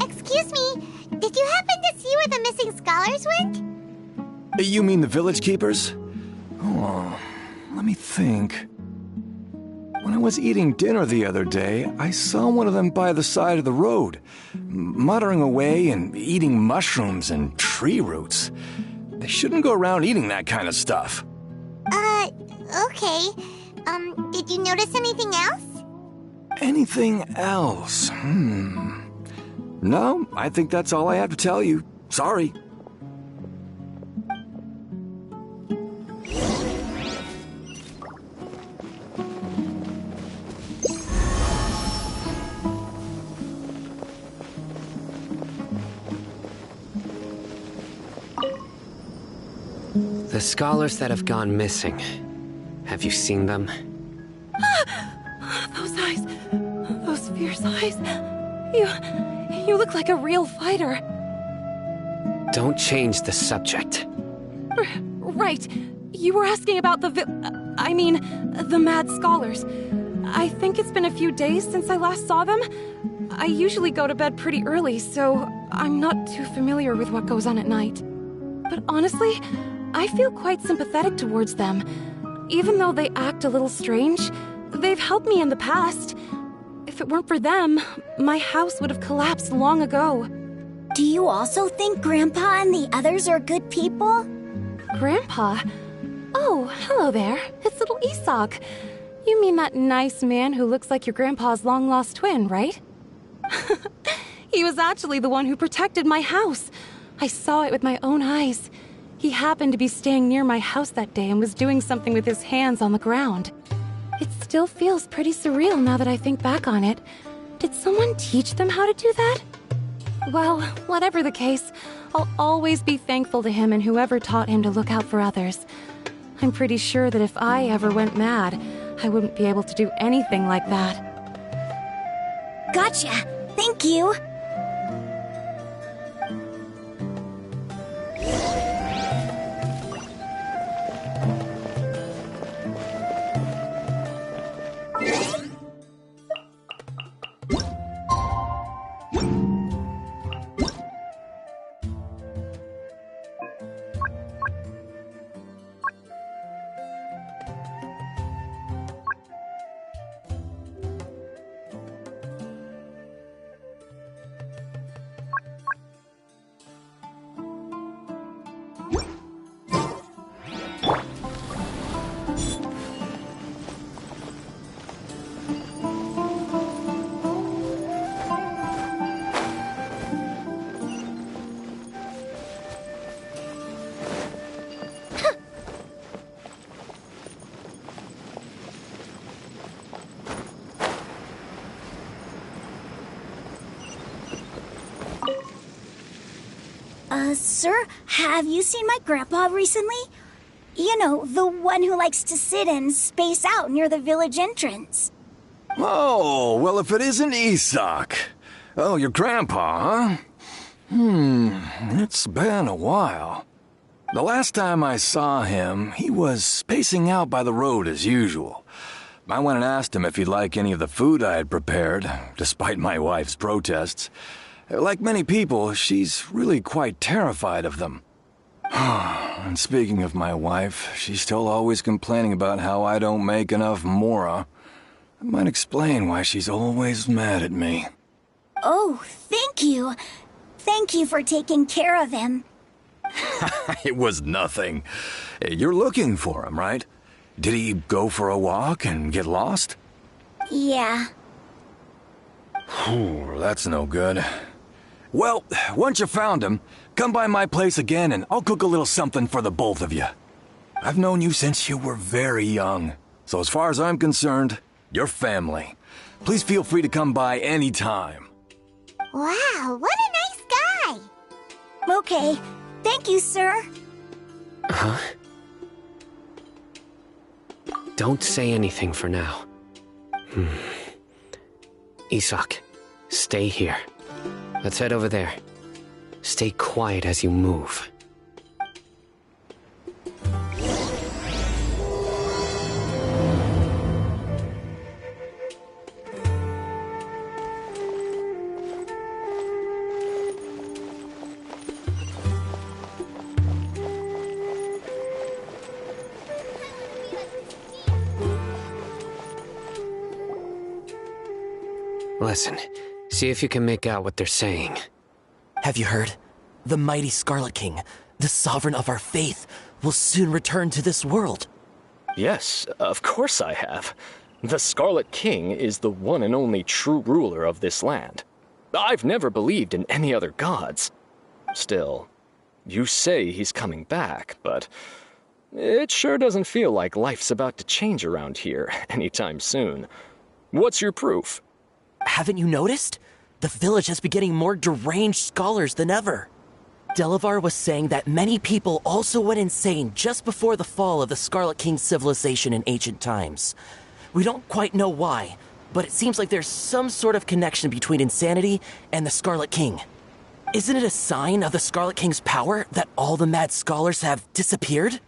Excuse me, did you happen to see where the missing scholars went? You mean the village keepers? Oh, let me think. When I was eating dinner the other day, I saw one of them by the side of the road, muttering away and eating mushrooms and tree roots. They shouldn't go around eating that kind of stuff. Okay. Did you notice anything else? Anything else? No, I think that's all I have to tell you. Sorry. The scholars that have gone missing. Have you seen them? Those eyes. Those fierce eyes. You look like a real fighter. Don't change the subject. Right. You were asking about the the mad scholars. I think it's been a few days since I last saw them. I usually go to bed pretty early, so I'm not too familiar with what goes on at night. But honestly, I feel quite sympathetic towards them. Even though they act a little strange, they've helped me in the past. If it weren't for them, my house would have collapsed long ago. Do you also think Grandpa and the others are good people? Grandpa? Oh, hello there. It's little Isak. You mean that nice man who looks like your grandpa's long-lost twin, right? He was actually the one who protected my house. I saw it with my own eyes. He happened to be staying near my house that day and was doing something with his hands on the ground. It still feels pretty surreal now that I think back on it. Did someone teach them how to do that? Well, whatever the case, I'll always be thankful to him and whoever taught him to look out for others. I'm pretty sure that if I ever went mad, I wouldn't be able to do anything like that. Gotcha. Thank you. Sir, have you seen my grandpa recently? You know, the one who likes to sit and space out near the village entrance. Oh, well, if it isn't Isak. Oh, your grandpa, huh? It's been a while. The last time I saw him, he was spacing out by the road as usual. I went and asked him if he'd like any of the food I had prepared, despite my wife's protests. Like many people, she's really quite terrified of them. And speaking of my wife, she's still always complaining about how I don't make enough mora. That might explain why she's always mad at me. Oh, thank you. Thank you for taking care of him. It was nothing. You're looking for him, right? Did he go for a walk and get lost? Yeah. Whew, that's no good. Well, once you found him, come by my place again and I'll cook a little something for the both of you. I've known you since you were very young, so as far as I'm concerned, you're family. Please feel free to come by anytime. Wow, what a nice guy! Okay, thank you, sir. Huh? Don't say anything for now. Isak, stay here. Let's head over there. Stay quiet as you move. Listen, see if you can make out what they're saying. Have you heard? The mighty Scarlet King, the sovereign of our faith, will soon return to this world. Yes, of course I have. The Scarlet King is the one and only true ruler of this land. I've never believed in any other gods. Still, you say he's coming back, but it sure doesn't feel like life's about to change around here anytime soon. What's your proof? Haven't you noticed? The village has been getting more deranged scholars than ever. Delavar was saying that many people also went insane just before the fall of the Scarlet King's civilization in ancient times. We don't quite know why, but it seems like there's some sort of connection between insanity and the Scarlet King. Isn't it a sign of the Scarlet King's power that all the mad scholars have disappeared?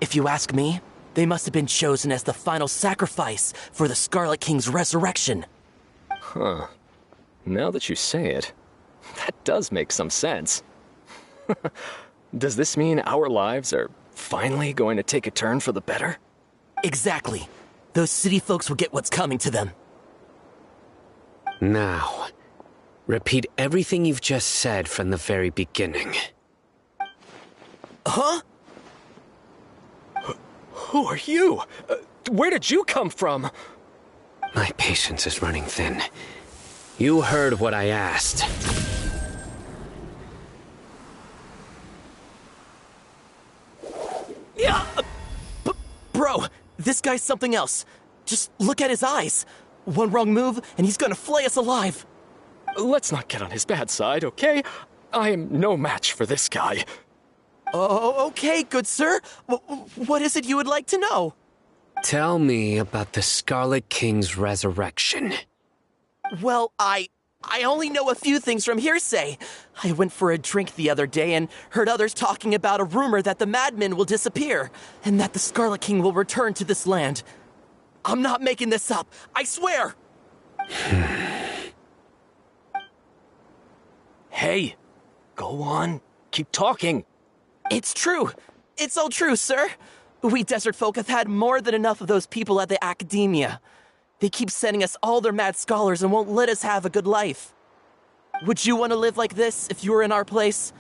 If you ask me, they must have been chosen as the final sacrifice for the Scarlet King's resurrection. Huh. Now that you say it, that does make some sense. Does this mean our lives are finally going to take a turn for the better? Exactly. Those city folks will get what's coming to them. Now, repeat everything you've just said from the very beginning. Huh? Who are you? Where did you come from? My patience is running thin. You heard what I asked. Yeah! Bro, this guy's something else. Just look at his eyes. One wrong move, and he's gonna flay us alive. Let's not get on his bad side, okay? I am no match for this guy. Oh, okay, good sir. What is it you would like to know? Tell me about the Scarlet King's resurrection. Well, I only know a few things from hearsay. I went for a drink the other day and heard others talking about a rumor that the madmen will disappear, and that the Scarlet King will return to this land. I'm not making this up, I swear! Hey, go on, keep talking. It's true. It's all true, sir. We desert folk have had more than enough of those people at the academia. They keep sending us all their mad scholars and won't let us have a good life. Would you want to live like this if you were in our place?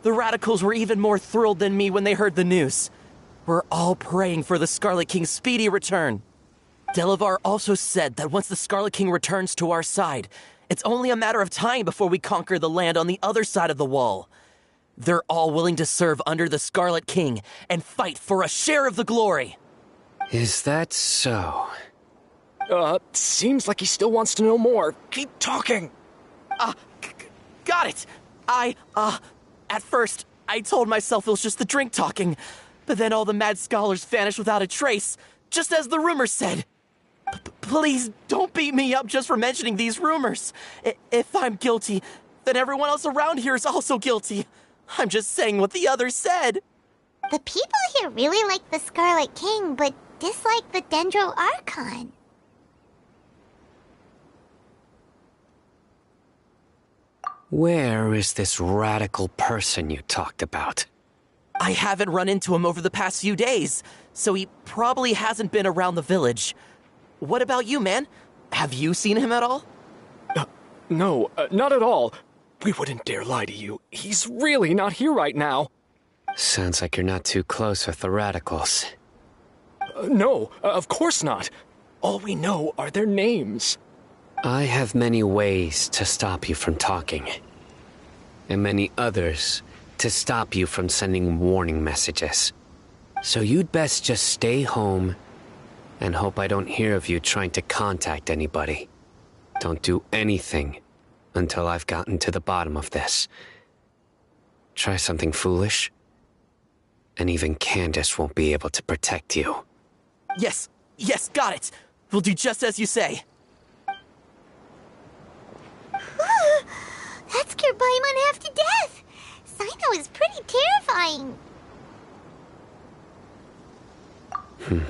The radicals were even more thrilled than me when they heard the news. We're all praying for the Scarlet King's speedy return. Delavar also said that once the Scarlet King returns to our side, it's only a matter of time before we conquer the land on the other side of the wall. They're all willing to serve under the Scarlet King and fight for a share of the glory. Is that so? Seems like he still wants to know more. Keep talking. Got it. At first, I told myself it was just the drink talking, but then all the mad scholars vanished without a trace, just as the rumors said. Please don't beat me up just for mentioning these rumors. If I'm guilty, then everyone else around here is also guilty. I'm just saying what the others said. The people here really like the Scarlet King, but dislike the Dendro Archon. Where is this radical person you talked about? I haven't run into him over the past few days, so he probably hasn't been around the village. What about you, man? Have you seen him at all? No, not at all. We wouldn't dare lie to you. He's really not here right now. Sounds like you're not too close with the radicals. No, of course not. All we know are their names. I have many ways to stop you from talking. And many others to stop you from sending warning messages. So you'd best just stay home and hope I don't hear of you trying to contact anybody. Don't do anything until I've gotten to the bottom of this. Try something foolish, and even Candace won't be able to protect you. Yes, got it. We'll do just as you say. Paimon half to death. Sino is pretty terrifying. He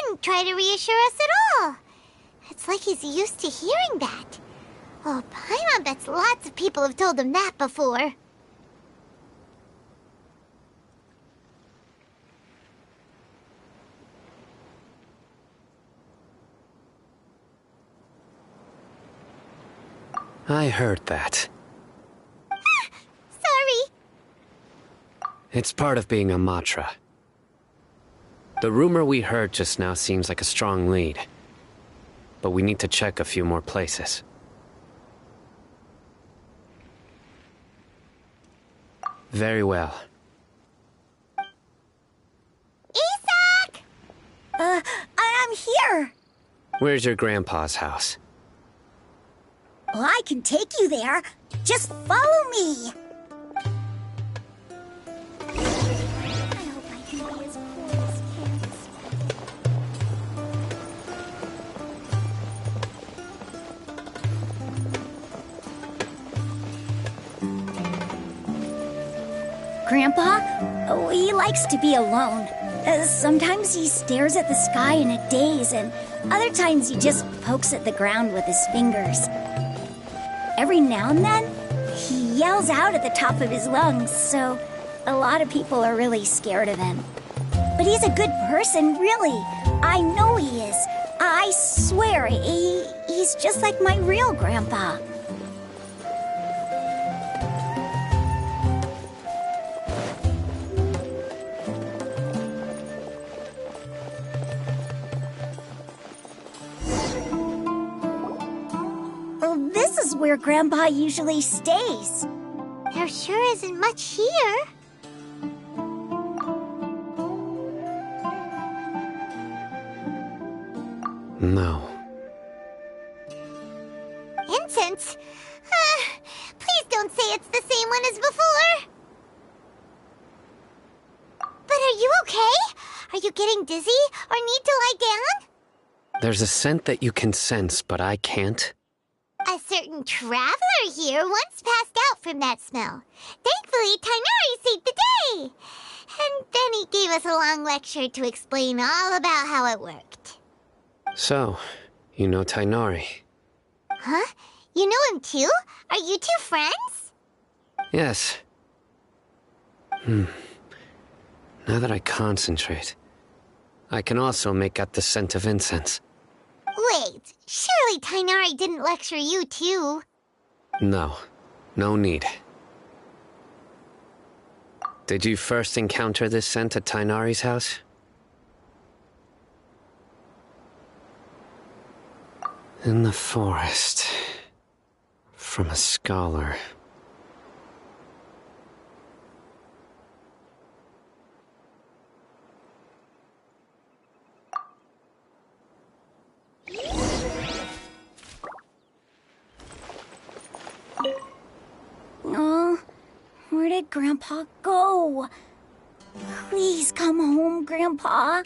didn't try to reassure us at all. It's like he's used to hearing that. Oh, Paimon bets lots of people have told him that before. I heard that. Sorry. It's part of being a Matra. The rumor we heard just now seems like a strong lead. But we need to check a few more places. Very well. Isak! I'm here. Where's your grandpa's house? Well, I can take you there. Just follow me. I hope I can be as cool as kids. Grandpa, oh, he likes to be alone. Sometimes he stares at the sky in a daze, and other times he just pokes at the ground with his fingers. Every now and then, he yells out at the top of his lungs, so a lot of people are really scared of him. But he's a good person, really. I know he is. I swear, he's just like my real grandpa. This is where Grandpa usually stays. There sure isn't much here. No. Incense? Please don't say it's the same one as before. But are you okay? Are you getting dizzy or need to lie down? There's a scent that you can sense, but I can't. A certain traveler here once passed out from that smell. Thankfully, Tainari saved the day. And then he gave us a long lecture to explain all about how it worked. So, you know Tainari? Huh? You know him too? Are you two friends? Yes. Now that I concentrate, I can also make out the scent of incense. Wait, surely Tainari didn't lecture you too? No. No need. Did you first encounter this scent at Tainari's house? In the forest. From a scholar. Oh, where did Grandpa go? Please come home, Grandpa.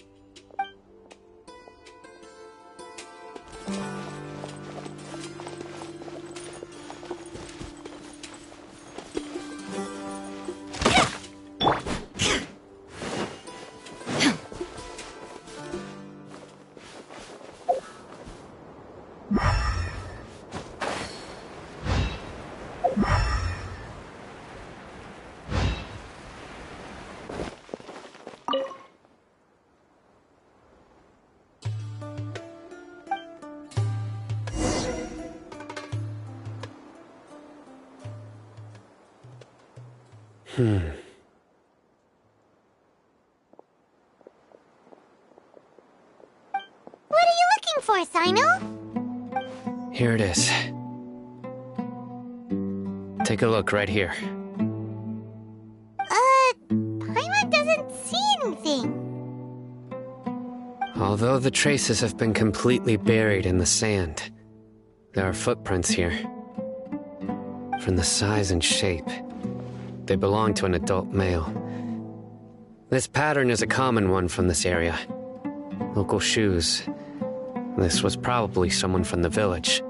What are you looking for, Sino? Here it is. Take a look right here. Paimon doesn't see anything. Although the traces have been completely buried in the sand, there are footprints here. From the size and shape, they belong to an adult male. This pattern is a common one from this area. Local shoes. This was probably someone from the village.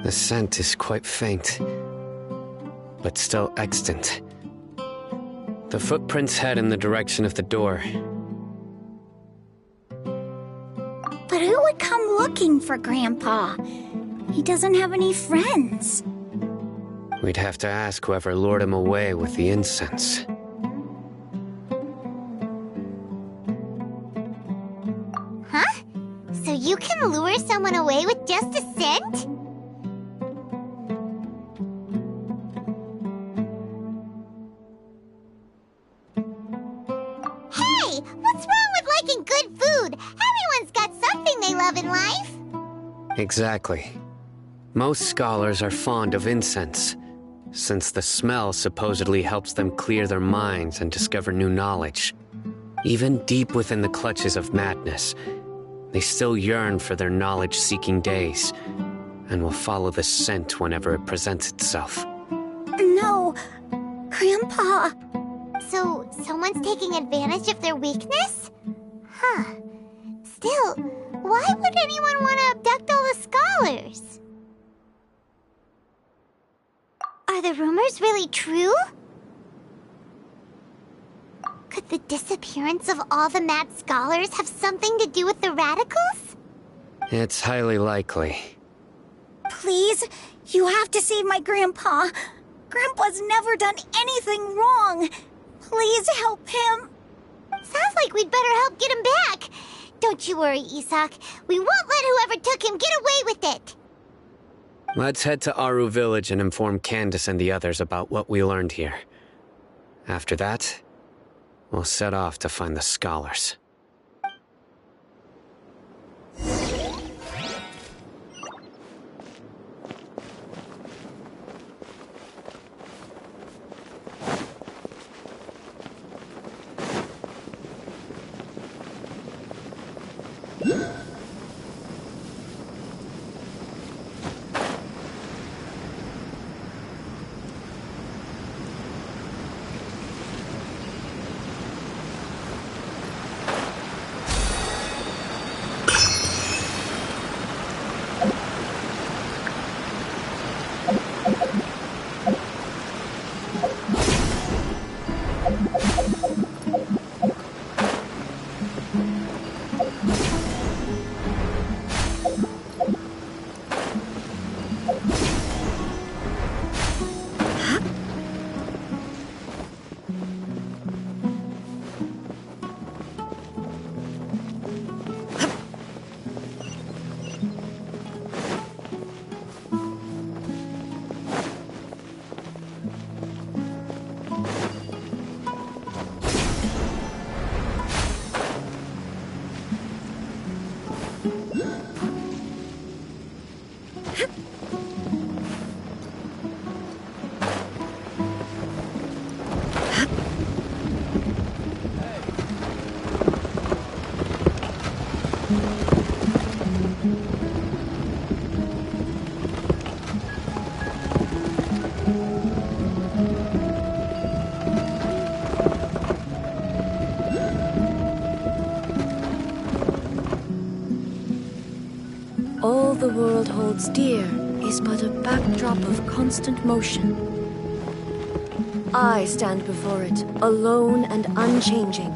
The scent is quite faint, but still extant. The footprints head in the direction of the door. But who would come looking for Grandpa? He doesn't have any friends. We'd have to ask whoever lured him away with the incense. Huh? So you can lure someone away with just a scent? Hey, what's wrong with liking good food? Everyone's got something they love in life. Exactly. Most scholars are fond of incense, since the smell supposedly helps them clear their minds and discover new knowledge. Even deep within the clutches of madness, they still yearn for their knowledge-seeking days, and will follow the scent whenever it presents itself. No, Grandpa. So, someone's taking advantage of their weakness? Huh. Still, why would anyone want to abduct all the scholars? Are the rumors really true? Could the disappearance of all the mad scholars have something to do with the radicals? It's highly likely. Please, you have to save my Grandpa. Grandpa's never done anything wrong. Please help him. Sounds like we'd better help get him back. Don't you worry, Isak. We won't let whoever took him get away with it. Let's head to Aru Village and inform Candace and the others about what we learned here. After that, we'll set off to find the scholars. All the world holds dear is but a backdrop of constant motion. I stand before it, alone and unchanging.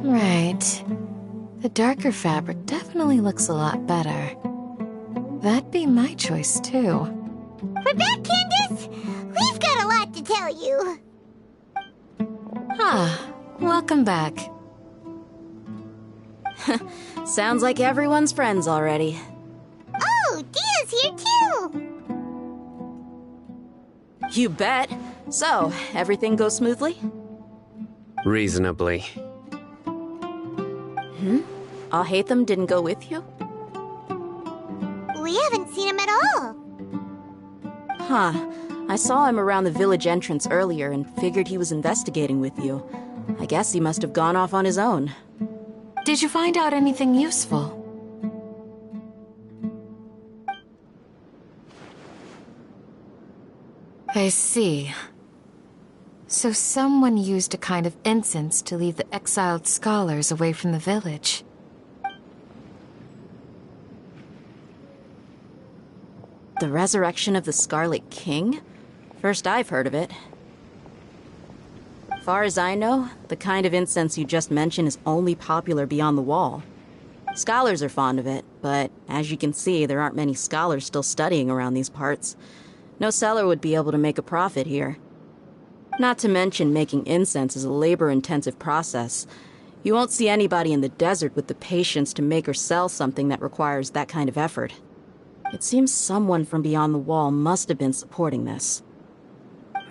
Right. The darker fabric definitely looks a lot better. That'd be my choice, too. We're back, Candace! We've got a lot to tell you. Ah, welcome back. Sounds like everyone's friends already. Oh, Dia's here too! You bet. So, everything goes smoothly? Reasonably. Alhaitham didn't go with you? We haven't seen him at all. Huh. I saw him around the village entrance earlier and figured he was investigating with you. I guess he must have gone off on his own. Did you find out anything useful? I see. So someone used a kind of incense to lead the exiled scholars away from the village. The resurrection of the Scarlet King? First I've heard of it. Far as I know, the kind of incense you just mentioned is only popular beyond the wall. Scholars are fond of it, but as you can see, there aren't many scholars still studying around these parts. No seller would be able to make a profit here. Not to mention making incense is a labor-intensive process. You won't see anybody in the desert with the patience to make or sell something that requires that kind of effort. It seems someone from beyond the wall must have been supporting this.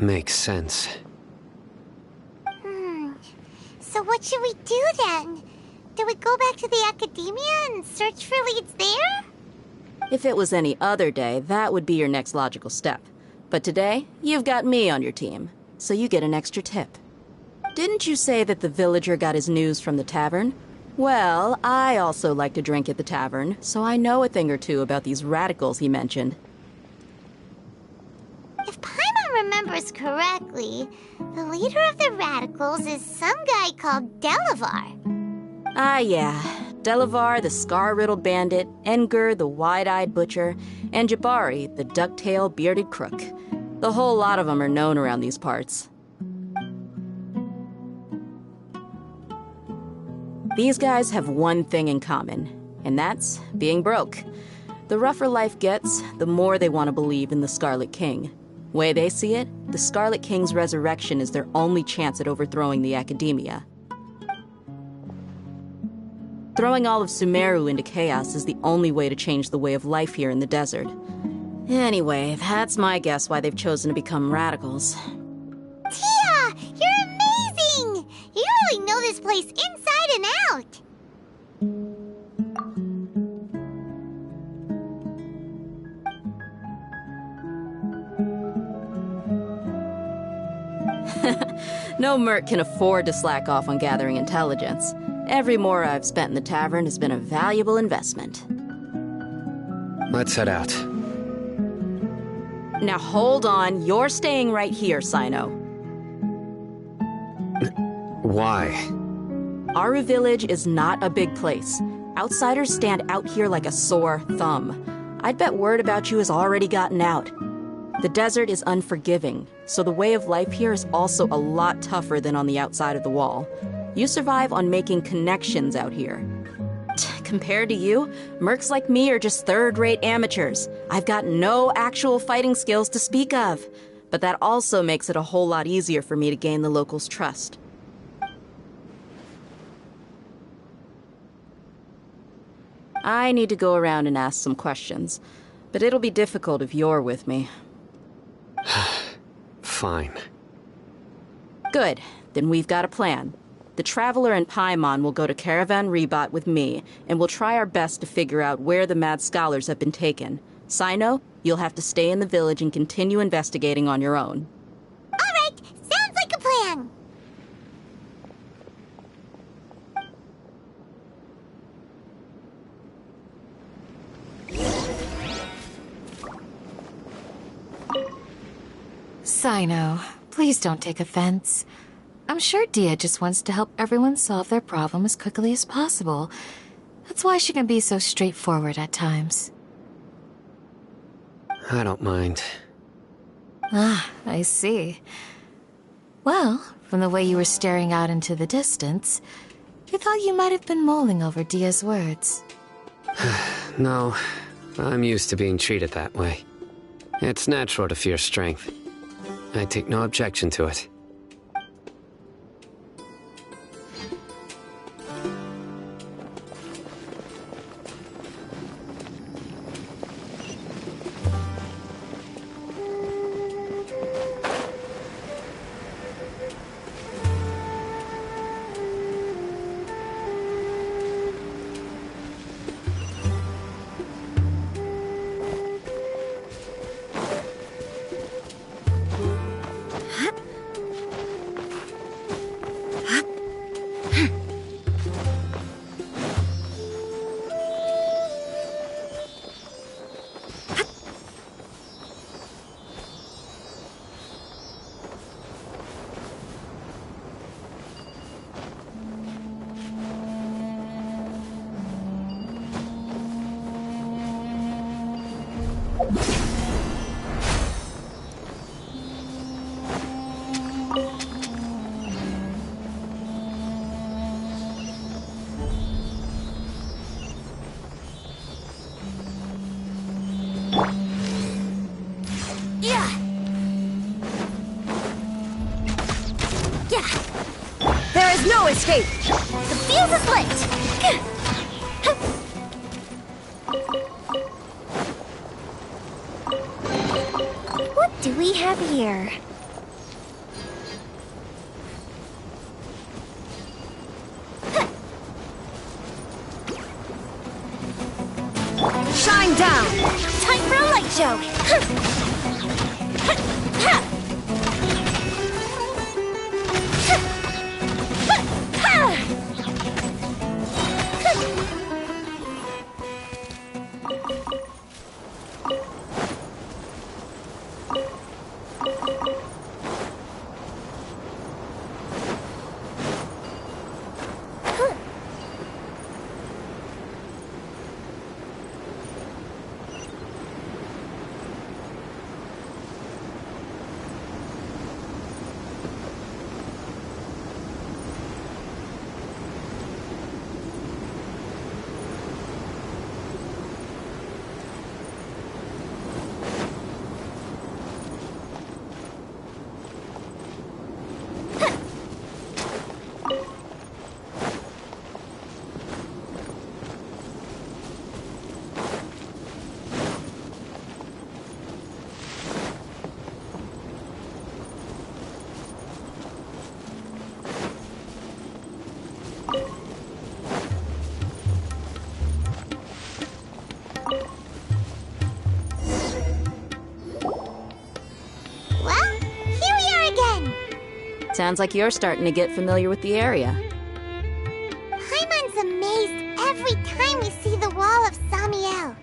Makes sense. So what should we do then? Do we go back to the academia and search for leads there? If it was any other day, that would be your next logical step. But today, you've got me on your team, so you get an extra tip. Didn't you say that the villager got his news from the tavern? Well, I also like to drink at the tavern, so I know a thing or two about these radicals he mentioned. If Paimon remembers correctly, the leader of the radicals is some guy called Delavar. Ah, yeah. Delavar, the scar-riddled bandit, Engur, the wide-eyed butcher, and Jabari, the duck-tailed bearded crook. The whole lot of them are known around these parts. These guys have one thing in common, and that's being broke. The rougher life gets, the more they want to believe in the Scarlet King. Way they see it, the Scarlet King's resurrection is their only chance at overthrowing the academia. Throwing all of Sumeru into chaos is the only way to change the way of life here in the desert. Anyway, that's my guess why they've chosen to become radicals. Tia! You're amazing! You really know this place inside and out! No merc can afford to slack off on gathering intelligence. Every more I've spent in the tavern has been a valuable investment. Let's head out. Now hold on, you're staying right here, Sino. Why? Aru Village is not a big place. Outsiders stand out here like a sore thumb. I'd bet word about you has already gotten out. The desert is unforgiving, so the way of life here is also a lot tougher than on the outside of the wall. You survive on making connections out here. Compared to you, mercs like me are just third-rate amateurs. I've got no actual fighting skills to speak of. But that also makes it a whole lot easier for me to gain the locals' trust. I need to go around and ask some questions, but it'll be difficult if you're with me. Fine. Good. Then we've got a plan. The Traveler and Paimon will go to Caravan Rebot with me, and we'll try our best to figure out where the mad scholars have been taken. Sino, you'll have to stay in the village and continue investigating on your own. All right, sounds like a plan. Sino, please don't take offense. I'm sure Dia just wants to help everyone solve their problem as quickly as possible. That's why she can be so straightforward at times. I don't mind. Ah, I see. Well, from the way you were staring out into the distance, I thought you might have been mulling over Dia's words. No, I'm used to being treated that way. It's natural to fear strength. I take no objection to it. There is no escape! The fuse is lit! What do we have here? Shine down! Time for a light show! Sounds like you're starting to get familiar with the area. Paimon's amazed every time we see the wall of Samiel.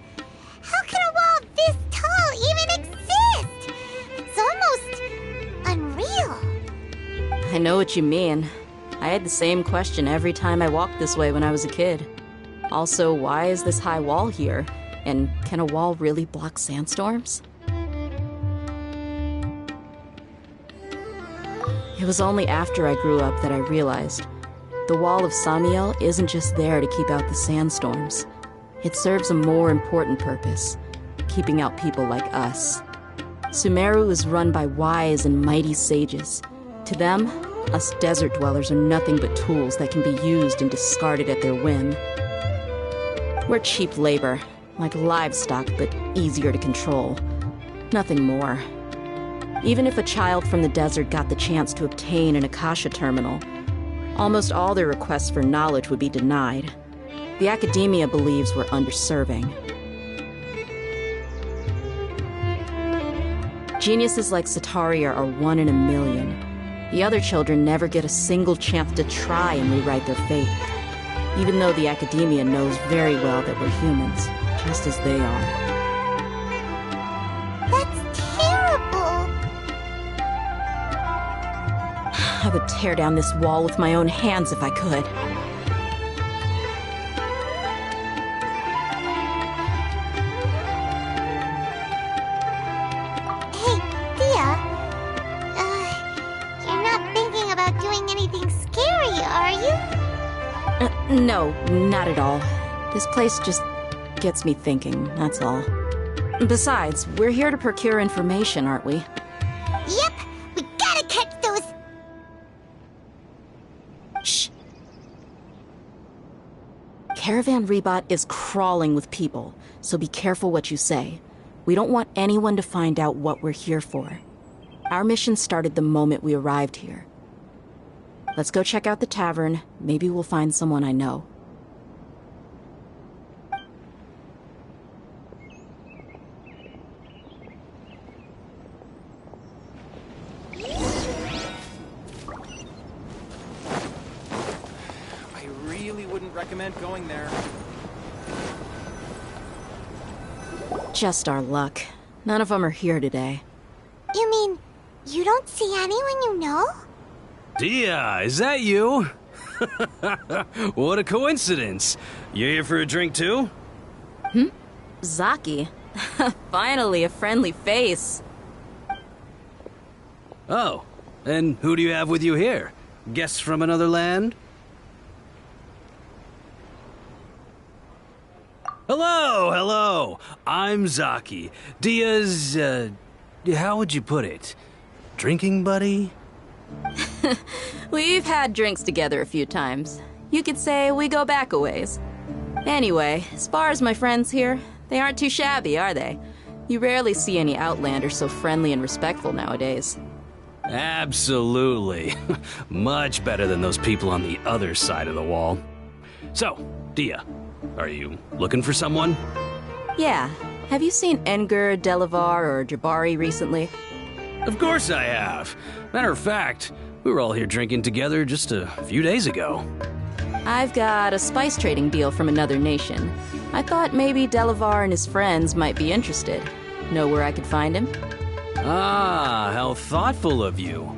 How can a wall this tall even exist? It's almost unreal. I know what you mean. I had the same question every time I walked this way when I was a kid. Also, why is this high wall here? And can a wall really block sandstorms? It was only after I grew up that I realized the Wall of Samiel isn't just there to keep out the sandstorms. It serves a more important purpose, keeping out people like us. Sumeru is run by wise and mighty sages. To them, us desert dwellers are nothing but tools that can be used and discarded at their whim. We're cheap labor, like livestock, but easier to control. Nothing more. Even if a child from the desert got the chance to obtain an Akasha terminal, almost all their requests for knowledge would be denied. The academia believes we're underserving. Geniuses like Sataria are one in a million. The other children never get a single chance to try and rewrite their fate, even though the academia knows very well that we're humans, just as they are. I would tear down this wall with my own hands if I could. Hey, Thea. No, not at all. This place just gets me thinking, that's all. Besides, we're here to procure information, aren't we? Yep, we gotta catch those... Shh. Caravan Rebot is crawling with people, so be careful what you say. We don't want anyone to find out what we're here for. Our mission started the moment we arrived here. Let's go check out the tavern. Maybe we'll find someone I know. I really wouldn't recommend going there. Just our luck. None of them are here today. You mean, you don't see anyone you know? Dia, is that you? What a coincidence. You here for a drink too? Zaki. Finally, a friendly face. Oh, and who do you have with you here? Guests from another land? Hello. I'm Zaki. Dia's, how would you put it? Drinking buddy? We've had drinks together a few times. You could say we go back a ways. Anyway, as far as my friends here, they aren't too shabby, are they? You rarely see any Outlanders so friendly and respectful nowadays. Absolutely. Much better than those people on the other side of the wall. So, Dia, are you looking for someone? Yeah. Have you seen Enger, Delavar, or Jabari recently? Of course I have. Matter of fact, we were all here drinking together just a few days ago. I've got a spice trading deal from another nation. I thought maybe Delavar and his friends might be interested. Know where I could find him? Ah, how thoughtful of you.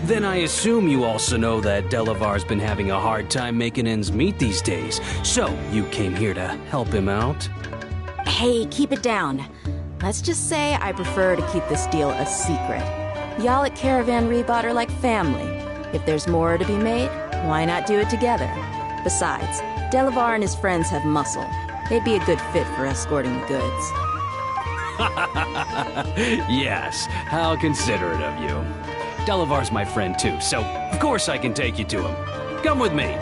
Then I assume you also know that Delavar's been having a hard time making ends meet these days, so you came here to help him out? Hey, keep it down. Let's just say I prefer to keep this deal a secret. Y'all at Caravan Rebot are like family. If there's more to be made, why not do it together? Besides, Delavar and his friends have muscle. They'd be a good fit for escorting the goods. Yes, how considerate of you. Delavar's my friend too, so of course I can take you to him. Come with me.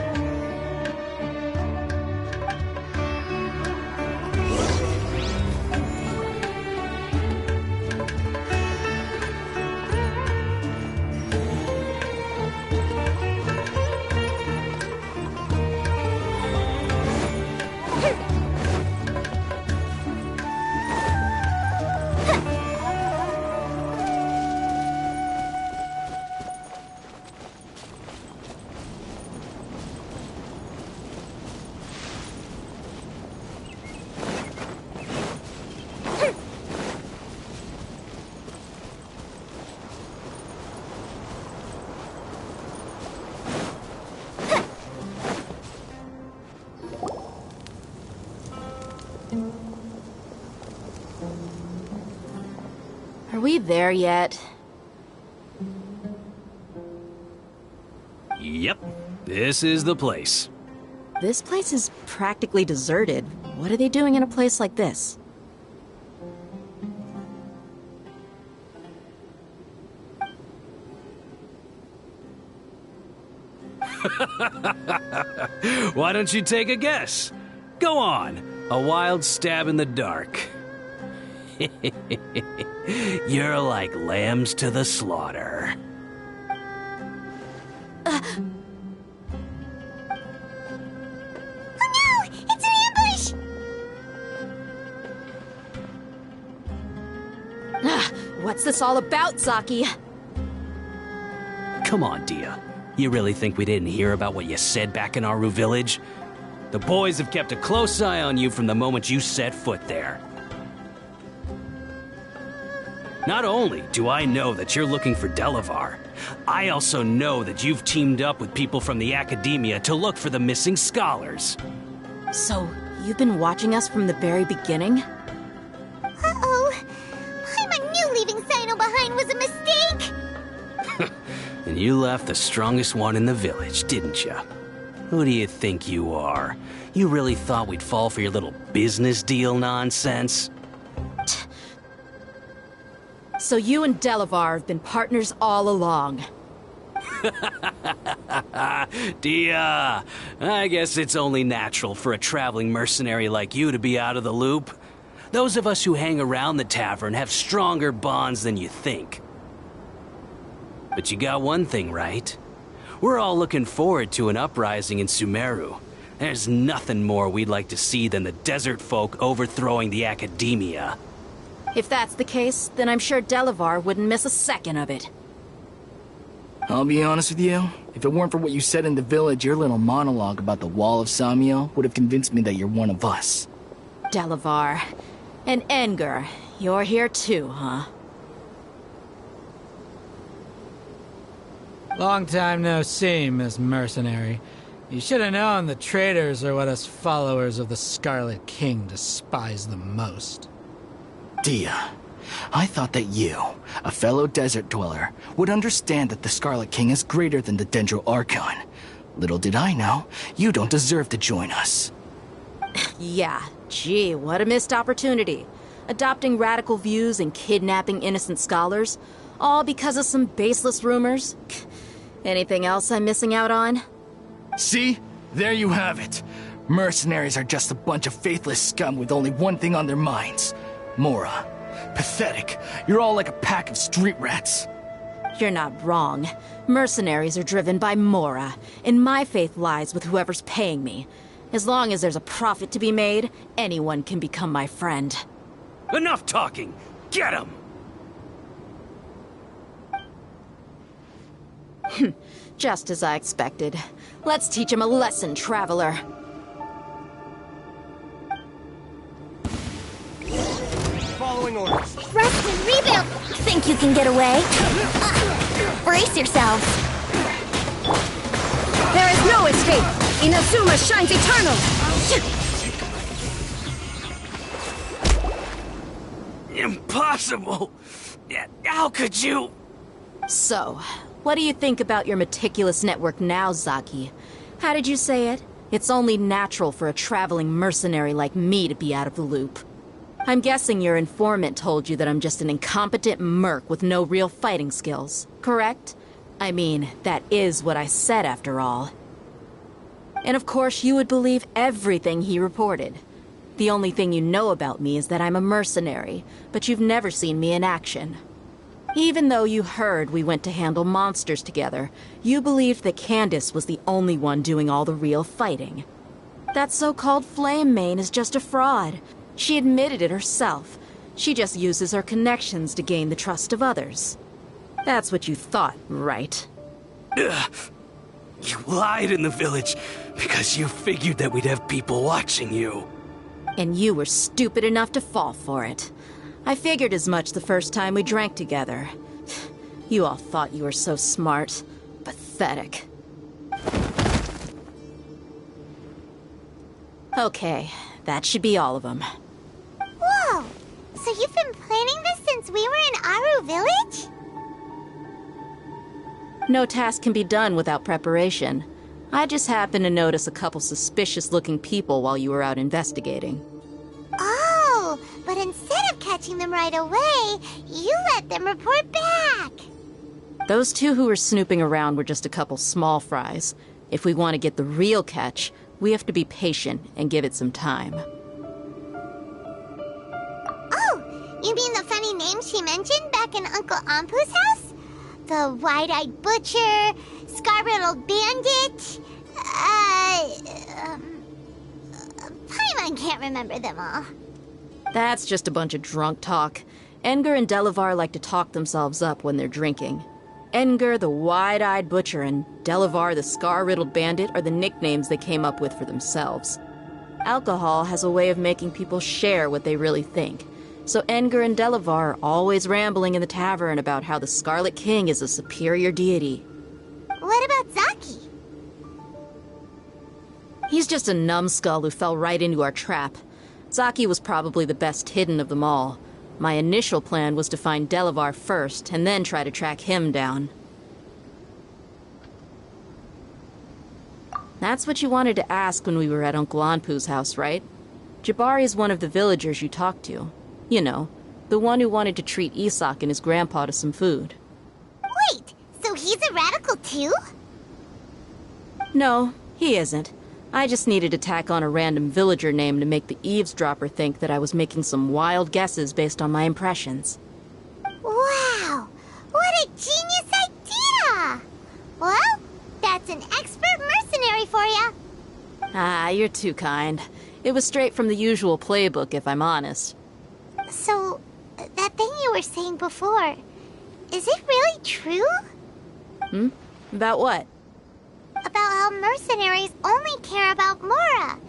Are we there yet? Yep, this is the place. This place is practically deserted. What are they doing in a place like this? Why don't you take a guess? Go on, a wild stab in the dark. You're like lambs to the slaughter. Oh no! It's an ambush! What's this all about, Zaki? Come on, Dia. You really think we didn't hear about what you said back in Aru village? The boys have kept a close eye on you from the moment you set foot there. Not only do I know that you're looking for Delavar, I also know that you've teamed up with people from the Academia to look for the missing scholars. So, you've been watching us from the very beginning? Uh-oh. I knew leaving Sino behind was a mistake! And you left the strongest one in the village, didn't you? Who do you think you are? You really thought we'd fall for your little business deal nonsense? So you and Delavar have been partners all along. Dia, I guess it's only natural for a traveling mercenary like you to be out of the loop. Those of us who hang around the tavern have stronger bonds than you think. But you got one thing right. We're all looking forward to an uprising in Sumeru. There's nothing more we'd like to see than the desert folk overthrowing the academia. If that's the case, then I'm sure Delavar wouldn't miss a second of it. I'll be honest with you. If it weren't for what you said in the village, your little monologue about the Wall of Samiel would have convinced me that you're one of us. Delavar. And Enger, you're here too, huh? Long time no see, Miss Mercenary. You should have known the traitors are what us followers of the Scarlet King despise the most. Dia, I thought that you, a fellow desert dweller, would understand that the Scarlet King is greater than the Dendro Archon. Little did I know, you don't deserve to join us. Yeah, gee, what a missed opportunity. Adopting radical views and kidnapping innocent scholars, all because of some baseless rumors. Anything else I'm missing out on? See? There you have it. Mercenaries are just a bunch of faithless scum with only one thing on their minds. Mora. Pathetic. You're all like a pack of street rats. You're not wrong. Mercenaries are driven by Mora, and my faith lies with whoever's paying me. As long as there's a profit to be made, anyone can become my friend. Enough talking! Get him! Just as I expected. Let's teach him a lesson, traveler. Following orders. Rest and rebuild! Think you can get away? Brace yourselves! There is no escape! Inazuma shines eternal! Impossible! How could you? So, what do you think about your meticulous network now, Zaki? How did you say it? It's only natural for a traveling mercenary like me to be out of the loop. I'm guessing your informant told you that I'm just an incompetent merc with no real fighting skills, correct? I mean, that is what I said after all. And of course you would believe everything he reported. The only thing you know about me is that I'm a mercenary, but you've never seen me in action. Even though you heard we went to handle monsters together, you believed that Candace was the only one doing all the real fighting. That so-called Flame Mane is just a fraud. She admitted it herself. She just uses her connections to gain the trust of others. That's what you thought, right? Ugh. You lied in the village because you figured that we'd have people watching you. And you were stupid enough to fall for it. I figured as much the first time we drank together. You all thought you were so smart. Pathetic. Okay, that should be all of them. Whoa! So you've been planning this since we were in Aru Village? No task can be done without preparation. I just happened to notice a couple suspicious-looking people while you were out investigating. Oh, but instead of catching them right away, you let them report back. Those two who were snooping around were just a couple small fries. If we want to get the real catch, we have to be patient and give it some time. Oh, you mean the funny name she mentioned back in Uncle Ampu's house? The wide-eyed butcher, scar-riddled bandit, Paimon can't remember them all. That's just a bunch of drunk talk. Enger and Delavar like to talk themselves up when they're drinking. Enger, the wide-eyed butcher, and Delavar, the scar-riddled bandit, are the nicknames they came up with for themselves. Alcohol has a way of making people share what they really think. So Enger and Delavar are always rambling in the tavern about how the Scarlet King is a superior deity. What about Zaki? He's just a numbskull who fell right into our trap. Zaki was probably the best hidden of them all. My initial plan was to find Delavar first, and then try to track him down. That's what you wanted to ask when we were at Uncle Anpu's house, right? Jabari is one of the villagers you talked to. You know, the one who wanted to treat Isak and his grandpa to some food. Wait, so he's a radical too? No, he isn't. I just needed to tack on a random villager name to make the eavesdropper think that I was making some wild guesses based on my impressions. Wow, what a genius idea! Well, that's an expert mercenary for ya. Ah, you're too kind. It was straight from the usual playbook, if I'm honest. So, that thing you were saying before, is it really true? About what? About how mercenaries only care about Mora,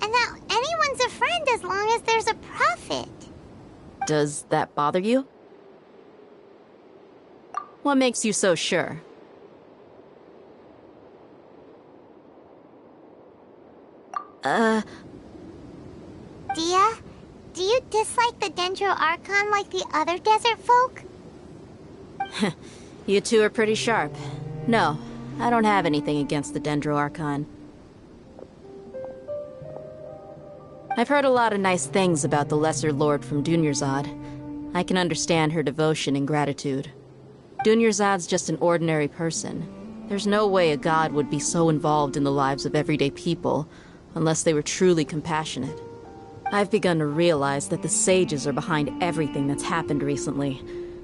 and that anyone's a friend as long as there's a profit. Does that bother you? What makes you so sure? Dia, do you dislike the Dendro Archon like the other desert folk? You two are pretty sharp. No, I don't have anything against the Dendro Archon. I've heard a lot of nice things about the Lesser Lord from Dunyarzad. I can understand her devotion and gratitude. Dunyarzad's just an ordinary person. There's no way a god would be so involved in the lives of everyday people, unless they were truly compassionate. I've begun to realize that the sages are behind everything that's happened recently.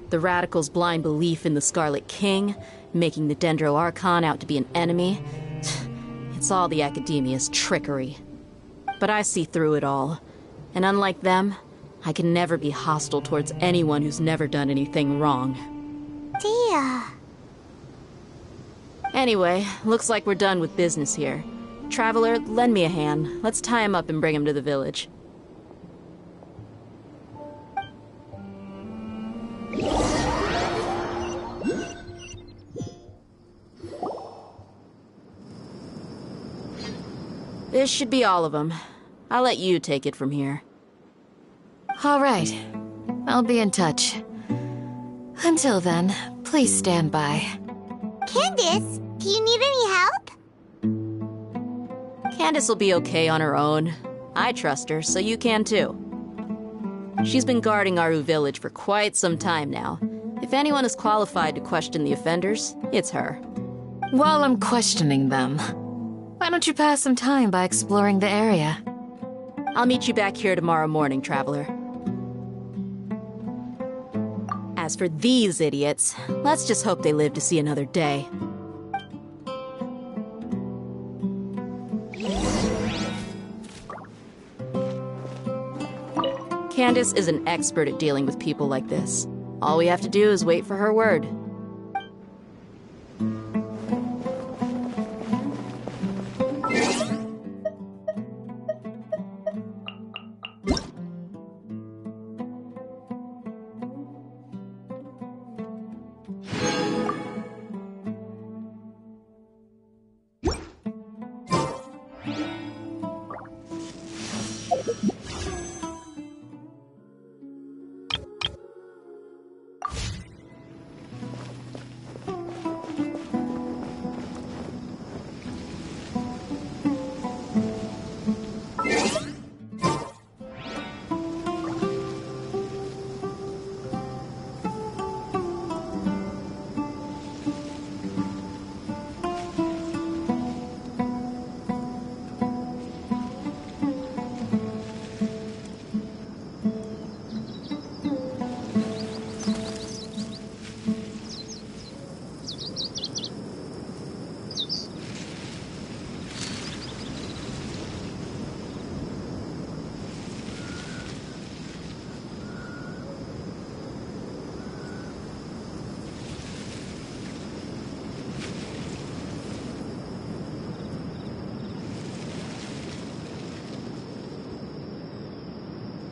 The radicals' blind belief in the Scarlet King, making the Dendro Archon out to be an enemy. It's all the Academia's trickery. But I see through it all. And unlike them, I can never be hostile towards anyone who's never done anything wrong. Dia. Anyway, looks like we're done with business here. Traveler, lend me a hand. Let's tie him up and bring him to the village. This should be all of them. I'll let you take it from here. All right. I'll be in touch. Until then, please stand by. Candace, do you need any help? Candace will be okay on her own. I trust her, so you can too. She's been guarding Aru village for quite some time now. If anyone is qualified to question the offenders, it's her. While I'm questioning them, why don't you pass some time by exploring the area? I'll meet you back here tomorrow morning, Traveler. As for these idiots, let's just hope they live to see another day. Candace is an expert at dealing with people like this. All we have to do is wait for her word.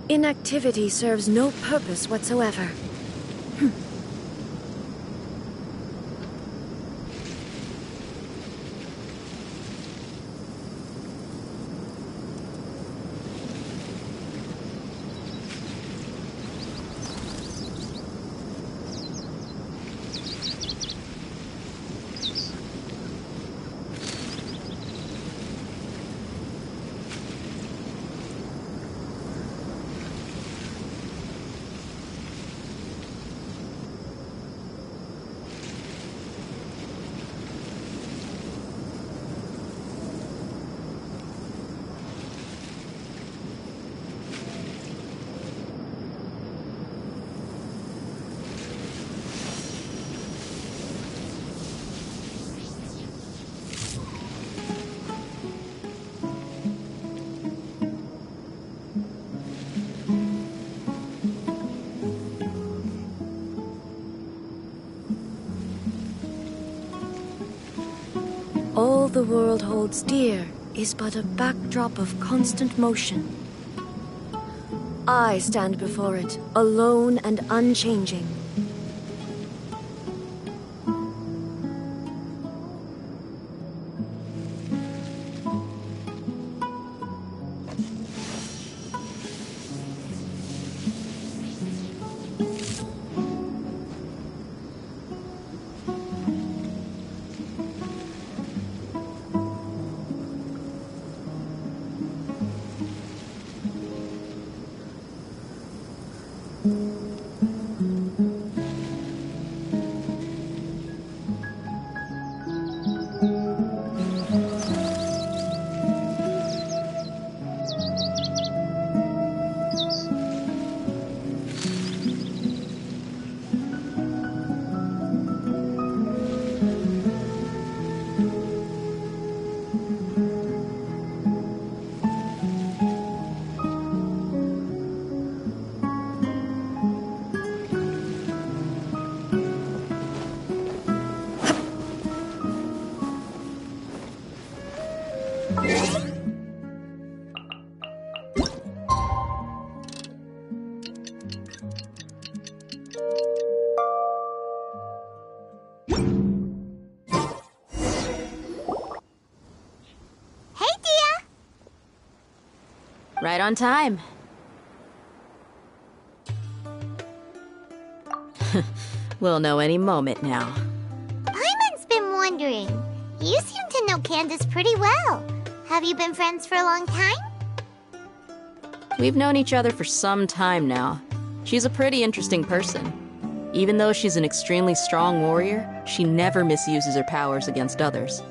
Inactivity serves no purpose whatsoever. All the world holds dear is but a backdrop of constant motion. I stand before it, alone and unchanging. Right on time. We'll know any moment now. Paimon's been wondering. You seem to know Candace pretty well. Have you been friends for a long time? We've known each other for some time now. She's a pretty interesting person. Even though she's an extremely strong warrior, she never misuses her powers against others.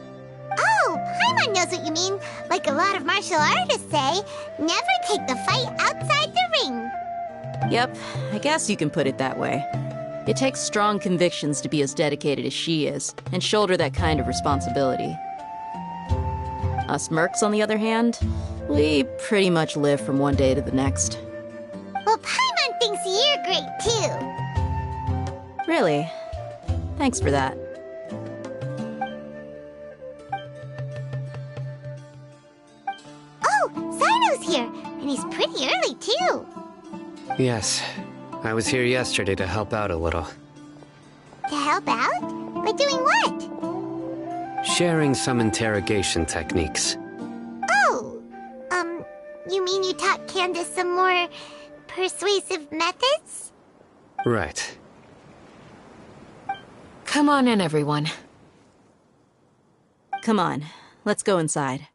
Oh, Paimon knows what you mean. Like a lot of martial artists say, never take the fight outside the ring. Yep, I guess you can put it that way. It takes strong convictions to be as dedicated as she is, and shoulder that kind of responsibility. Us mercs, on the other hand, we pretty much live from one day to the next. Well, Paimon thinks you're great too. Really? Thanks for that. Oh, Sino's here, and he's pretty early too. Yes. I was here yesterday to help out a little. To help out? By doing what? Sharing some interrogation techniques. Oh, you mean you taught Candace some more persuasive methods? Right. Come on in, everyone. Come on, let's go inside.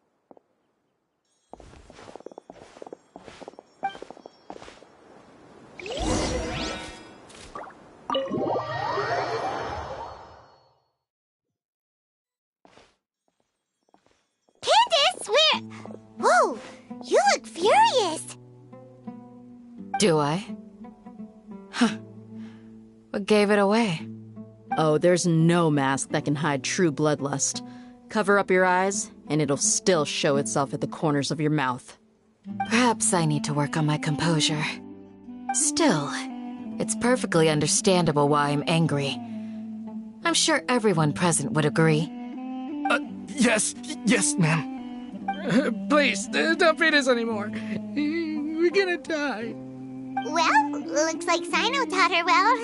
Candace, where? Whoa, you look furious. Do I? Huh. What gave it away? Oh, there's no mask that can hide true bloodlust. Cover up your eyes, and it'll still show itself at the corners of your mouth. Perhaps I need to work on my composure. Still, it's perfectly understandable why I'm angry. I'm sure everyone present would agree. Yes, ma'am. Please, don't beat us anymore. We're gonna die. Well, looks like Sino taught her well.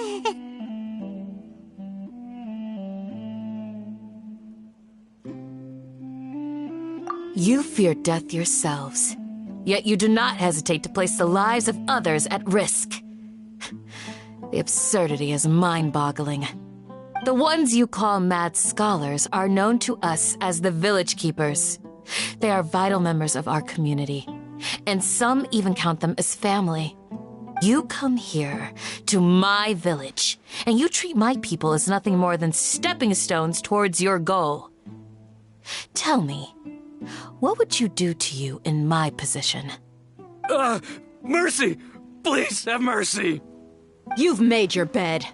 You fear death yourselves, yet you do not hesitate to place the lives of others at risk. The absurdity is mind-boggling. The ones you call mad scholars are known to us as the Village Keepers. They are vital members of our community, and some even count them as family. You come here to my village, and you treat my people as nothing more than stepping stones towards your goal. Tell me, what would you do to you in my position? Mercy! Please have mercy! You've made your bed.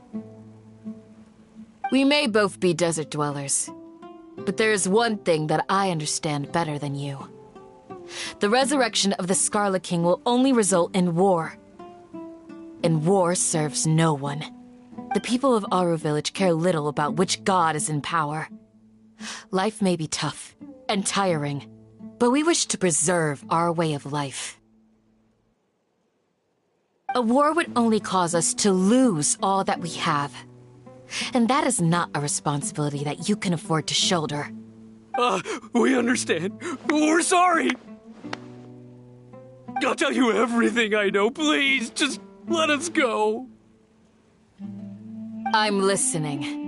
We may both be desert dwellers, but there is one thing that I understand better than you. The resurrection of the Scarlet King will only result in war. And war serves no one. The people of Aru Village care little about which god is in power. Life may be tough and tiring, but we wish to preserve our way of life. A war would only cause us to lose all that we have. And that is not a responsibility that you can afford to shoulder. We understand. We're sorry. I'll tell you everything I know. Please, just let us go. I'm listening.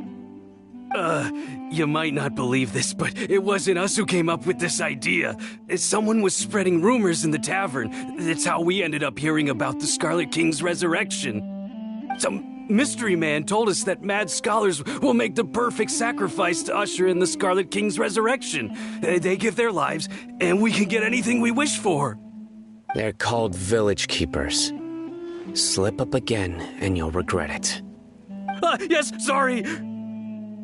You might not believe this, but it wasn't us who came up with this idea. Someone was spreading rumors in the tavern. That's how we ended up hearing about the Scarlet King's resurrection. Some mystery man told us that mad scholars will make the perfect sacrifice to usher in the Scarlet King's resurrection. They give their lives, and we can get anything we wish for. They're called village keepers. Slip up again, and you'll regret it. Yes, sorry.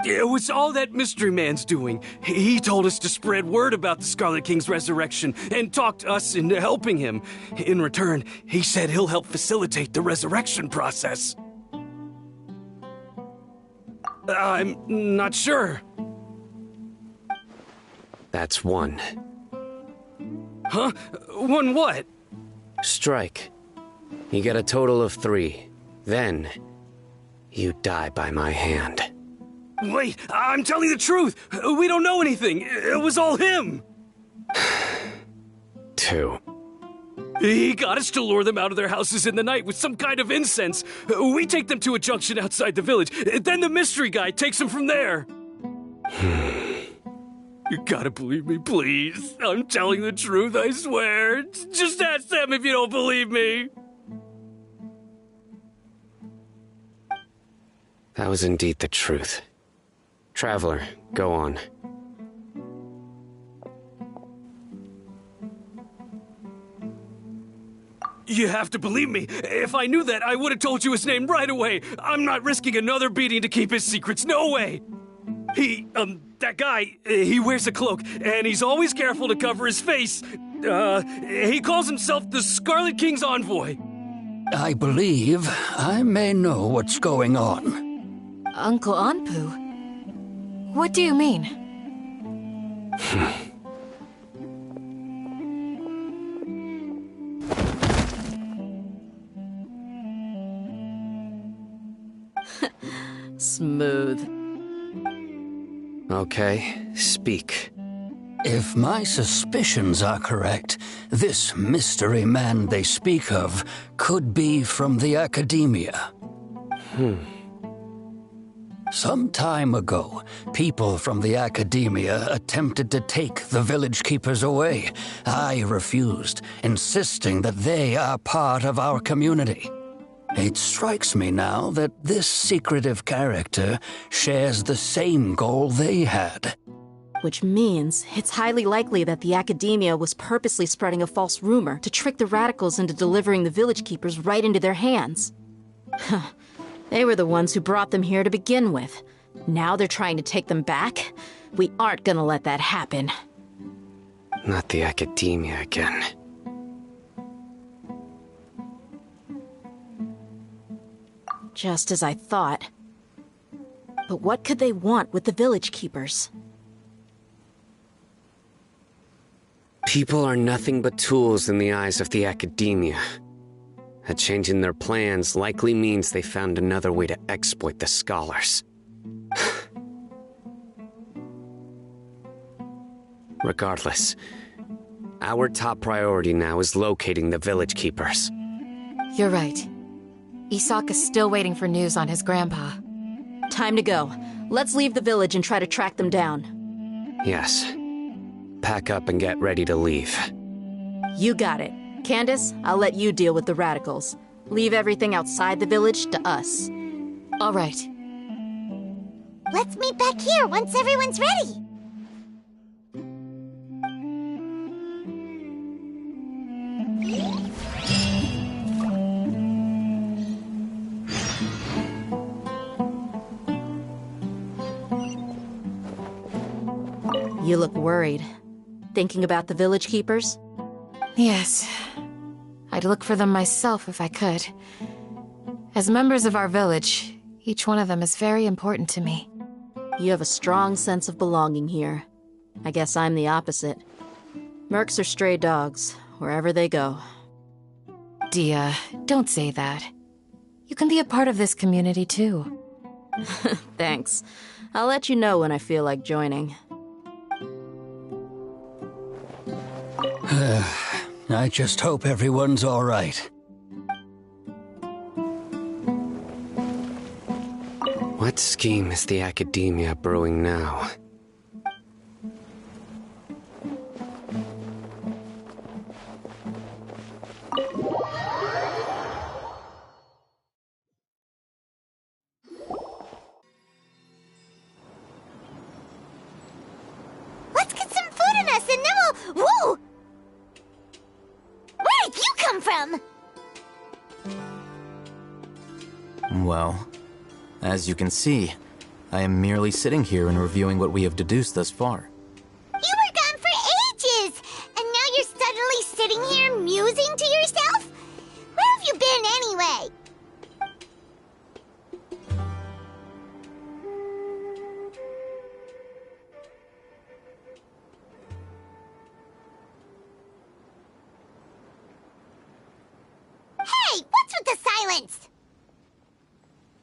It was all that mystery man's doing. He told us to spread word about the Scarlet King's resurrection and talked us into helping him. In return, he said he'll help facilitate the resurrection process. I'm not sure. That's one. Huh? One what? Strike. You get a total of 3. Then, you die by my hand. Wait, I'm telling the truth. We don't know anything. It was all him. 2. He got us to lure them out of their houses in the night with some kind of incense. We take them to a junction outside the village. Then the mystery guy takes them from there. You gotta believe me, please. I'm telling the truth, I swear. Just ask them if you don't believe me. That was indeed the truth. Traveler, go on. You have to believe me. If I knew that, I would have told you his name right away. I'm not risking another beating to keep his secrets. No way. That guy, he wears a cloak, and he's always careful to cover his face. He calls himself the Scarlet King's envoy. I believe I may know what's going on. Uncle Anpu? What do you mean? Smooth. Okay, speak. If my suspicions are correct, this mystery man they speak of could be from the academia. Some time ago, people from the academia attempted to take the village keepers away. I refused, insisting that they are part of our community. It strikes me now that this secretive character shares the same goal they had. Which means it's highly likely that the academia was purposely spreading a false rumor to trick the radicals into delivering the village keepers right into their hands. They were the ones who brought them here to begin with. Now they're trying to take them back? We aren't gonna let that happen. Not the academia again. Just as I thought. But what could they want with the village keepers? People are nothing but tools in the eyes of the academia. A change in their plans likely means they found another way to exploit the scholars. Regardless, our top priority now is locating the village keepers. You're right. Isak is still waiting for news on his grandpa. Time to go. Let's leave the village and try to track them down. Yes. Pack up and get ready to leave. You got it. Candace, I'll let you deal with the radicals. Leave everything outside the village to us. All right. Let's meet back here once everyone's ready. You look worried. Thinking about the village keepers? Yes. I'd look for them myself if I could. As members of our village, each one of them is very important to me. You have a strong sense of belonging here. I guess I'm the opposite. Mercs are stray dogs, wherever they go. Dia, don't say that. You can be a part of this community too. Thanks. I'll let you know when I feel like joining. I just hope everyone's all right. What scheme is the Academia brewing now? Let's get some food in us and then we'll... Whoa! Where did you come from? Well, as you can see, I am merely sitting here and reviewing what we have deduced thus far. You were gone for ages! And now you're suddenly sitting here musing to yourself? Where have you been anyway? Hey, what's with the silence?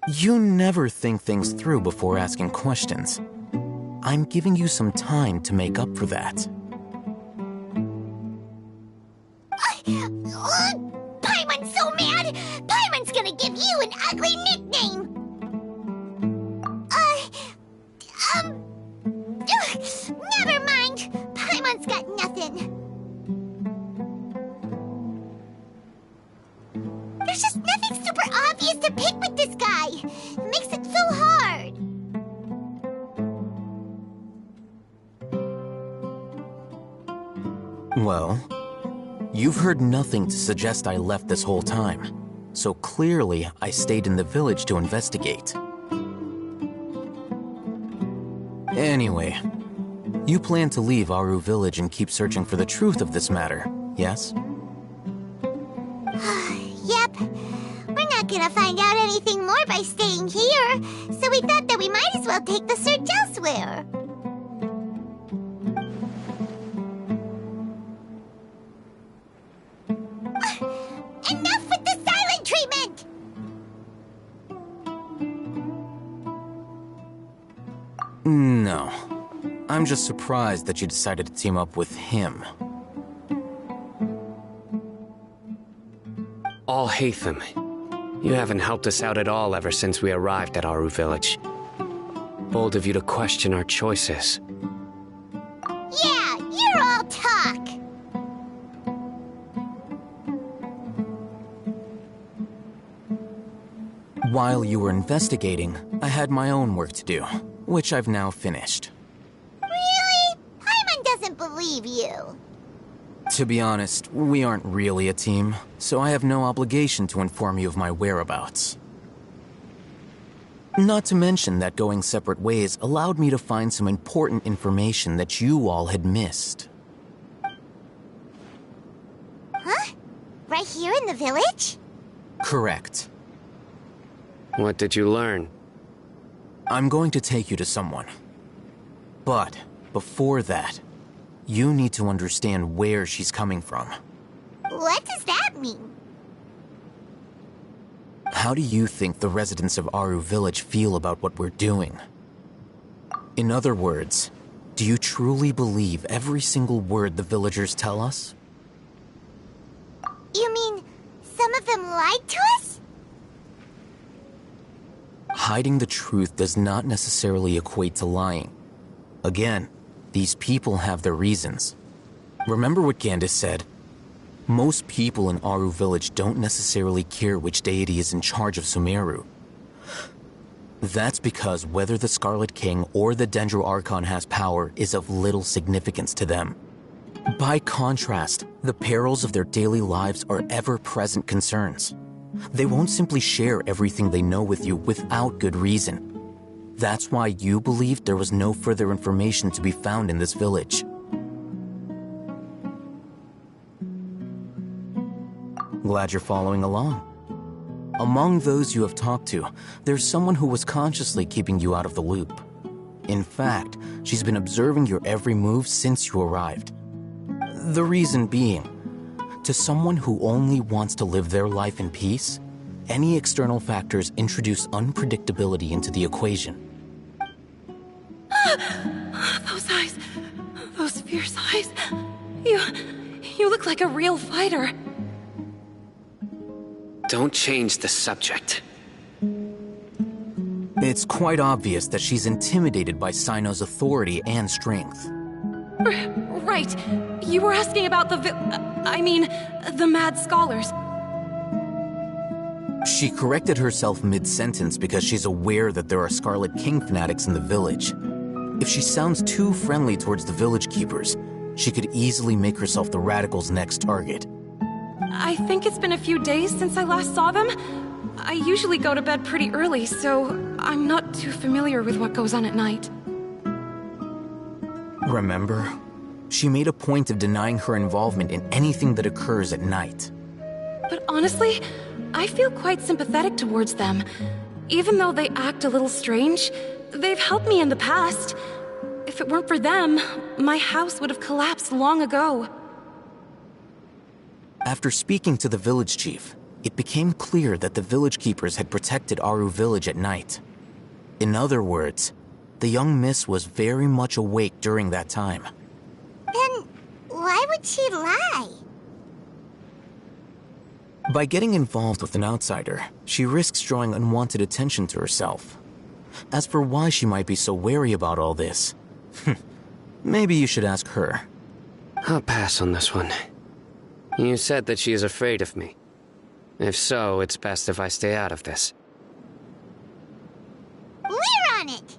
You never think things through before asking questions. I'm giving you some time to make up for that. Paimon's so mad! Paimon's gonna give you an ugly nickname! Never mind. Paimon's got nothing. There's just nothing super obvious to pick with this guy. It makes it so hard. Well, you've heard nothing to suggest I left this whole time. So clearly, I stayed in the village to investigate. Anyway, you plan to leave Aru village and keep searching for the truth of this matter, yes? Yep. We're not gonna find out anything more by staying here, so we thought that we might as well take the search elsewhere. Enough with the silent treatment! No. I'm just surprised that you decided to team up with him. All Hatham, you haven't helped us out at all ever since we arrived at Aru village. Bold of you to question our choices. Yeah, you're all talk! While you were investigating, I had my own work to do, which I've now finished. Really? Paimon doesn't believe you. To be honest, we aren't really a team, so I have no obligation to inform you of my whereabouts. Not to mention that going separate ways allowed me to find some important information that you all had missed. Huh? Right here in the village? Correct. What did you learn? I'm going to take you to someone. But before that, you need to understand where she's coming from. What does that mean? How do you think the residents of Aru village feel about what we're doing? In other words, do you truly believe every single word the villagers tell us? You mean some of them lied to us? Hiding the truth does not necessarily equate to lying. Again, these people have their reasons. Remember what Gandis said? Most people in Aru village don't necessarily care which deity is in charge of Sumeru. That's because whether the Scarlet King or the Dendro Archon has power is of little significance to them. By contrast, the perils of their daily lives are ever-present concerns. They won't simply share everything they know with you without good reason. That's why you believed there was no further information to be found in this village. Glad you're following along. Among those you have talked to, there's someone who was consciously keeping you out of the loop. In fact, she's been observing your every move since you arrived. The reason being, to someone who only wants to live their life in peace, any external factors introduce unpredictability into the equation. Those eyes. Those fierce eyes. You look like a real fighter. Don't change the subject. It's quite obvious that she's intimidated by Sino's authority and strength. Right. You were asking about the Mad Scholars. She corrected herself mid-sentence because she's aware that there are Scarlet King fanatics in the village. If she sounds too friendly towards the village keepers, she could easily make herself the Radicals' next target. I think it's been a few days since I last saw them. I usually go to bed pretty early, so I'm not too familiar with what goes on at night. Remember? She made a point of denying her involvement in anything that occurs at night. But honestly, I feel quite sympathetic towards them. Even though they act a little strange, they've helped me in the past. If it weren't for them, my house would have collapsed long ago. After speaking to the village chief, it became clear that the village keepers had protected Aru village at night. In other words, the young miss was very much awake during that time. Then why would she lie? By getting involved with an outsider, she risks drawing unwanted attention to herself. As for why she might be so wary about all this, maybe you should ask her. I'll pass on this one. You said that she is afraid of me. If so, it's best if I stay out of this. We're on it!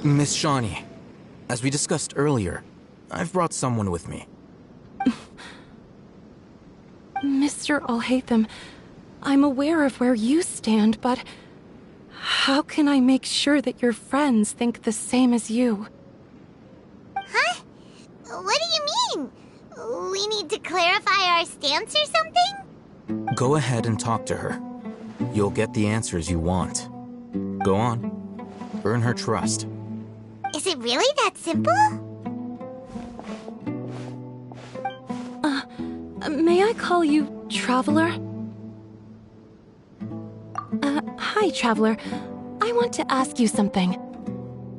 Miss Shawnee, as we discussed earlier, I've brought someone with me. Mr. Alhaitham, I'm aware of where you stand, but how can I make sure that your friends think the same as you? Huh? What do you mean? We need to clarify our stance or something? Go ahead and talk to her. You'll get the answers you want. Go on. Earn her trust. Is it really that simple? May I call you Traveler? Hi, Traveler. I want to ask you something.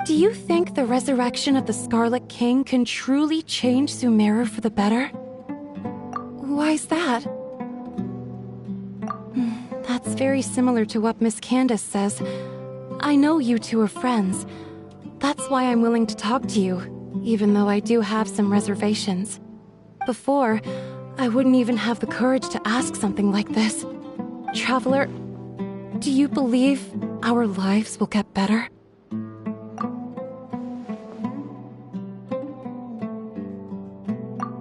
Do you think the resurrection of the Scarlet King can truly change Sumeru for the better? Why's that? That's very similar to what Miss Candace says. I know you two are friends. That's why I'm willing to talk to you, even though I do have some reservations. Before, I wouldn't even have the courage to ask something like this. Traveler, do you believe our lives will get better?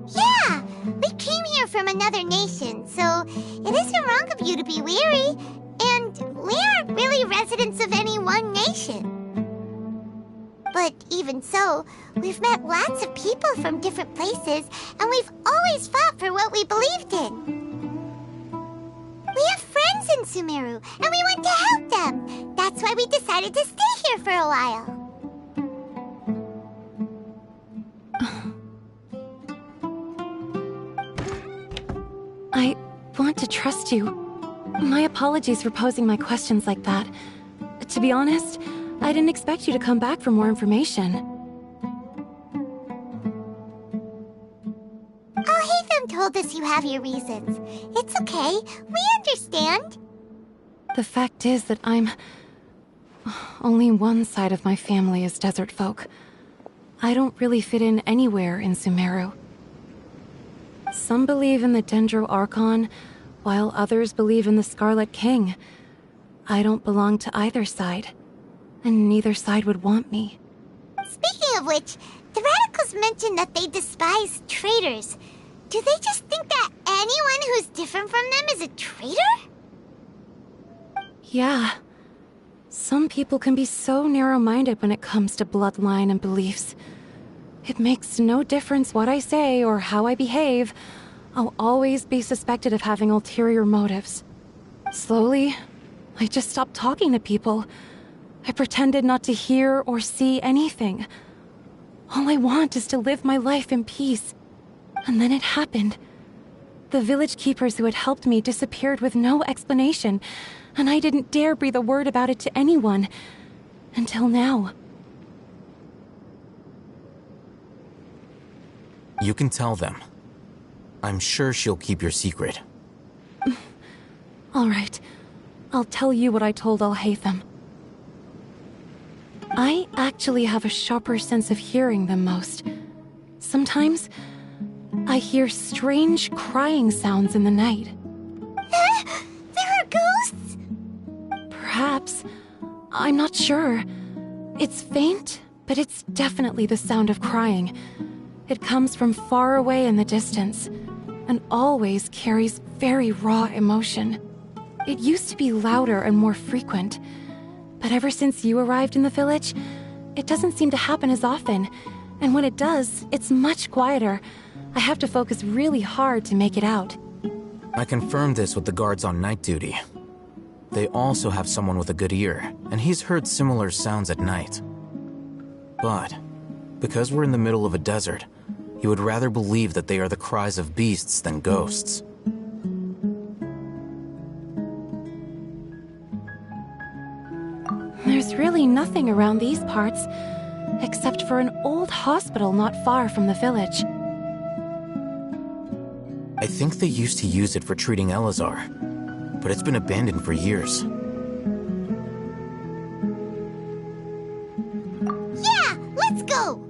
Yeah! We came here from another nation, so it isn't wrong of you to be weary. And we aren't really residents of any one nation. But even so, we've met lots of people from different places, and we've always fought for what we believed in. We have friends in Sumeru, and we want to help them. That's why we decided to stay here for a while. I want to trust you. My apologies for posing my questions like that. To be honest, I didn't expect you to come back for more information. Alhaitham told us you have your reasons. It's okay. We understand. The fact is that only one side of my family is desert folk. I don't really fit in anywhere in Sumeru. Some believe in the Dendro Archon, while others believe in the Scarlet King. I don't belong to either side, and neither side would want me. Speaking of which, the Radicals mentioned that they despise traitors. Do they just think that anyone who's different from them is a traitor? Yeah. Some people can be so narrow-minded when it comes to bloodline and beliefs. It makes no difference what I say or how I behave. I'll always be suspected of having ulterior motives. Slowly, I just stopped talking to people. I pretended not to hear or see anything. All I want is to live my life in peace. And then it happened. The village keepers who had helped me disappeared with no explanation, and I didn't dare breathe a word about it to anyone. Until now. You can tell them. I'm sure she'll keep your secret. All right. I'll tell you what I told Alhaitham. I actually have a sharper sense of hearing than most. Sometimes, I hear strange crying sounds in the night. There are ghosts? Perhaps. I'm not sure. It's faint, but it's definitely the sound of crying. It comes from far away in the distance, and always carries very raw emotion. It used to be louder and more frequent, but ever since you arrived in the village, it doesn't seem to happen as often, and when it does, it's much quieter. I have to focus really hard to make it out. I confirmed this with the guards on night duty. They also have someone with a good ear, and he's heard similar sounds at night. But, because we're in the middle of a desert, he would rather believe that they are the cries of beasts than ghosts. There's really nothing around these parts, except for an old hospital not far from the village. I think they used to use it for treating Elazar, but it's been abandoned for years. Yeah, let's go!